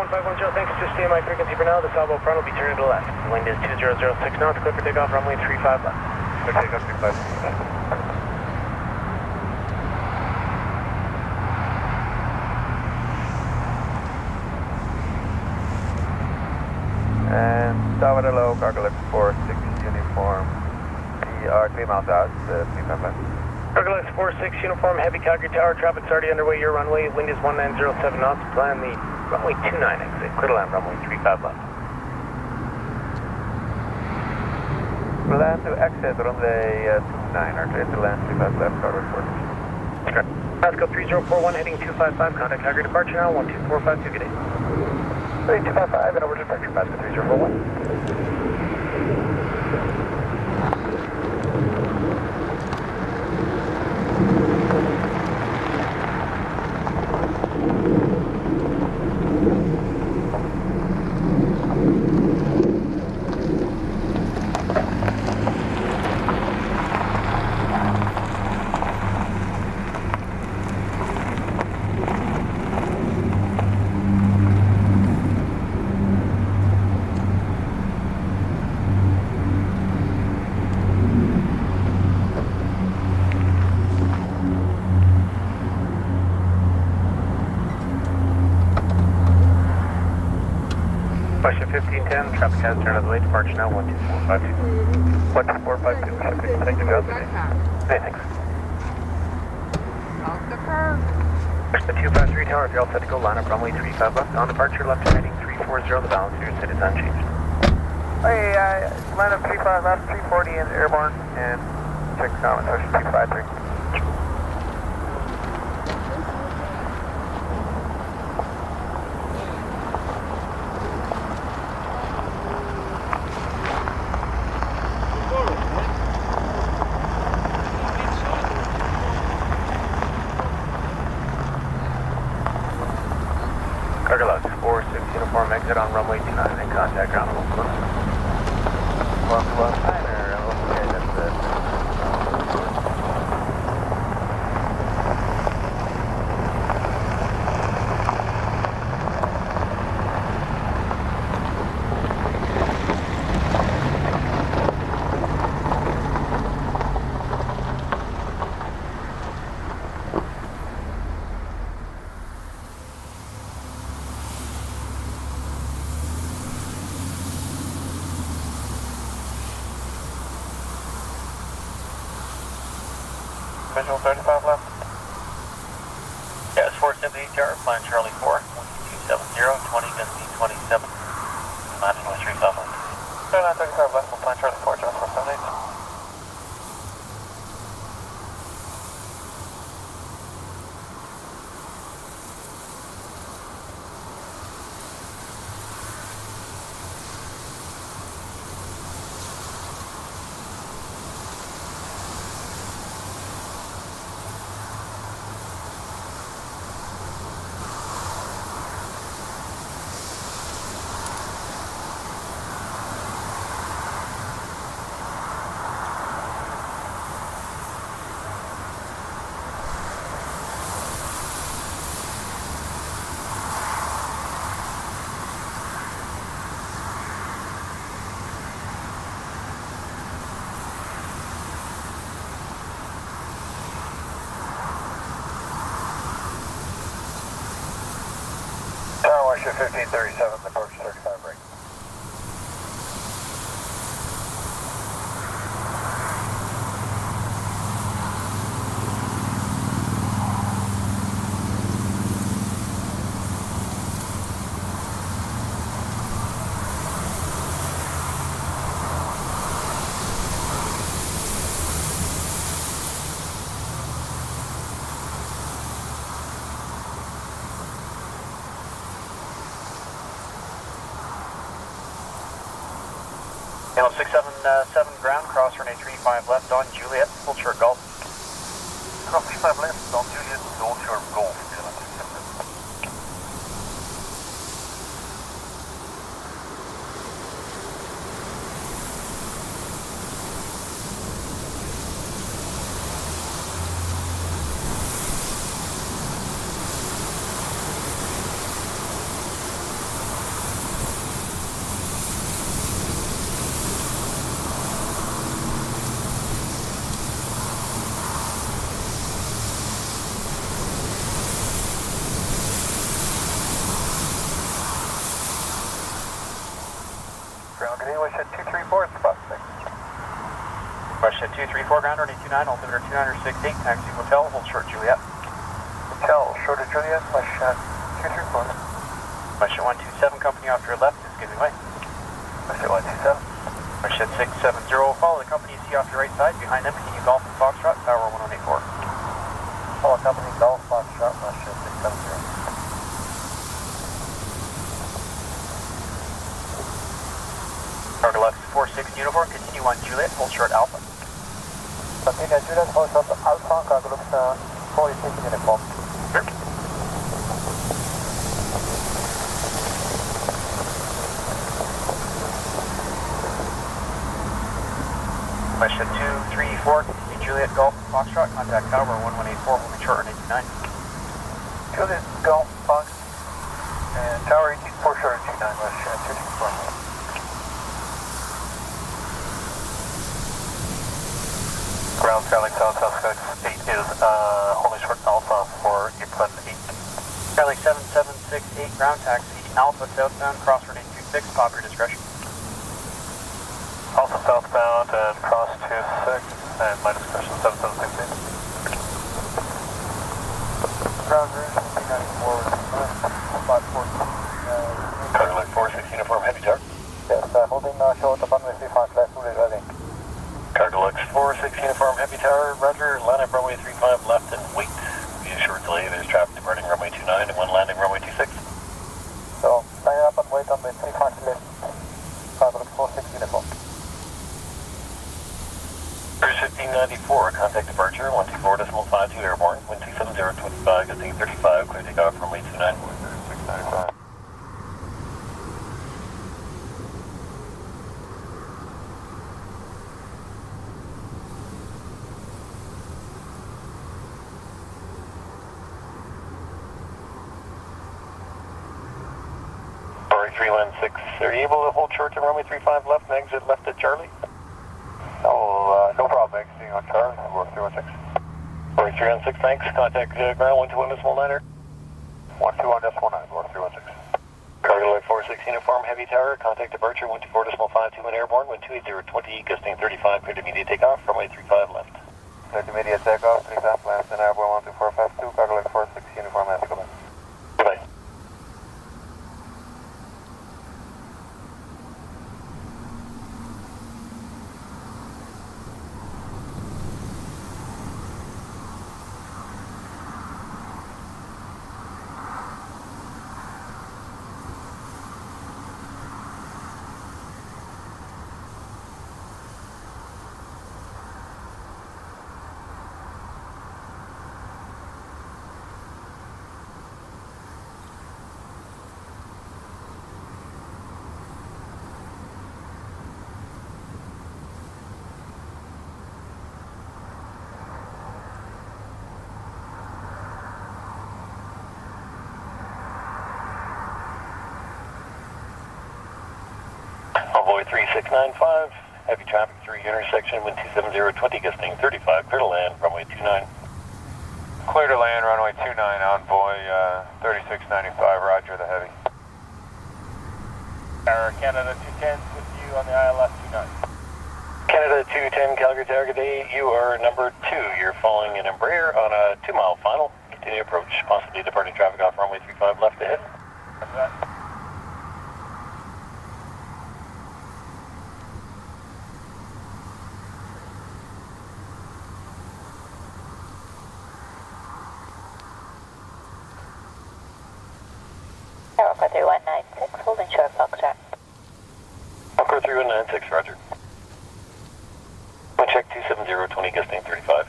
1510, thanks. Just stay my frequency for now. The Salvo front will be turning to the left. Wind is 2006 knots. Clear for takeoff, runway 35 left. Clear takeoff, 35 left. And Tower hello, cargo left 46 uniform. PR 3 miles out, 35 left. Cargo left 46 uniform, heavy Calgary Tower. Traffic's already underway. Your runway. Wind is 1907 knots. Plan the runway 29 exit. Clear to land, runway 35 left. Plan to exit runway 29, or clear to land 35 left, cargo 46. Correct. Pasco 3041 heading 255. Contact Calgary departure now. 12452. Good day. 255 and over to departure. Pasco 3041. Question 1510, traffic has turned on the way, departure now, 12452. 12452, thank you, guys. Hey, thanks. Off the curb. The 253 tower, if you're all set to go, line up runway 35 left, on departure, left heading 340, the balance of your sit is unchanged. Hey, line up 35 left, 340 in airborne, and check common ocean 253. Cargo left 46 uniform, exit on runway 29 and contact ground level. 129 or okay, that's it. Visual 35 left. Yeah, it's 470 HR, flying Charlie 4, 270, 20, Misty 27. Imagine with 35 left. 3935 left, we'll plan Charlie 4, John 478. Tower 1537, approach 35 right. Channel 677 ground, cross runway 35 left on Juliet, full short golf. Cross 35 left on Juliet, full short golf. Wish 234, spot 6. Question 234, ground runway 29, altimeter 2968, taxi hotel, hold short Juliet. Hotel, short of Juliet, Wish 234. Question 127, company off your left is giving way. Wish 127. Wish 670, follow the company you see off your right side, behind them, continue Golf and Foxtrot, tower 1184. Follow company Golf, Foxtrot, Wish 670. Target left 46 uniform, continue on Juliet, hold short Alpha. Continue Juliet, hold short Alpha, cargo looks 46 uniform. Question 234, continue Juliet, Golf, Foxtrot, contact tower 1184, holding short on 89. Juliet, Golf, Fox, and tower 84 short of 29, Wish 234. Ground trailing South Southcoast 8 is holding short Alpha for Eclipse 8. Charlie 7768, ground taxi, Alpha southbound, crossroad 826, pop your discretion. Also southbound and cross 26 and my discretion 7768. Ground rouge 394, spot 14. Cargo like 46 uniform, heavy tar. Yes, holding short of runway 35 left, fully ready. Cargo Lux 46 uniform heavy tower, roger, line up runway 35 left and wait. Be a short delay, there's traffic departing runway 29 and one landing runway 26. So, line up and wait on the 35 left, Cargo Lux 46 uniform. Cruise 1594, contact departure, 124.52 airborne, wind 270.25, gusting 35, clear takeoff runway 29. 695. Sorry, 316. Are you able to hold short to runway 35 left and exit left at Charlie? No problem. Exiting on Charlie. We're 316. Sorry, 316. Thanks. Contact ground 121.9er. 121.9. We're 316. Cargo Light 46 uniform heavy tower. Contact departure 124.52 in airborne. Wind 280.20. Gusting 35. Clear to immediate takeoff. Runway 35 left. Clear to immediate takeoff. 35 left in airborne 124.52. Cargo Light 46 uniform heavy tower. Goodbye. Envoy 3695, heavy traffic through intersection, wind 270.20, gusting 35, clear to land, runway 29. Clear to land, runway 29, Envoy 3695, roger the heavy. Tower Canada 210 with you on the ILS 29. Canada 210, Calgary Tower, day, you are number 2. You're following an Embraer on a 2-mile final. Continue approach, possibly departing traffic off runway 35 left ahead. After that. Alpha 3196, holding short Foxtrot. Alpha 3196, roger. Wind check 270.20, gusting 35.